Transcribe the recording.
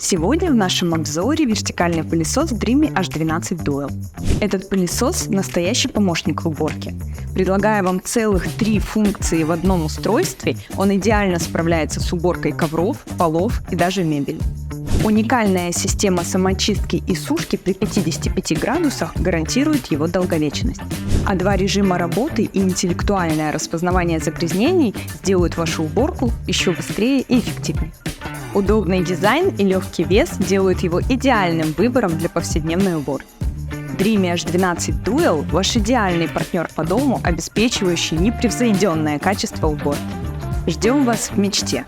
Сегодня в нашем обзоре вертикальный пылесос Dreamy H12 Dual. Этот пылесос – настоящий помощник в уборке. Предлагая вам целых 3 функции в одном устройстве, он идеально справляется с уборкой ковров, полов и даже мебели. Уникальная система самочистки и сушки при 55 градусах гарантирует его долговечность. А 2 режима работы и интеллектуальное распознавание загрязнений сделают вашу уборку еще быстрее и эффективнее. Удобный дизайн и легкий вес делают его идеальным выбором для повседневной уборки. Dreamy H12 Dual – ваш идеальный партнер по дому, обеспечивающий непревзойденное качество уборки. Ждем вас в мечте!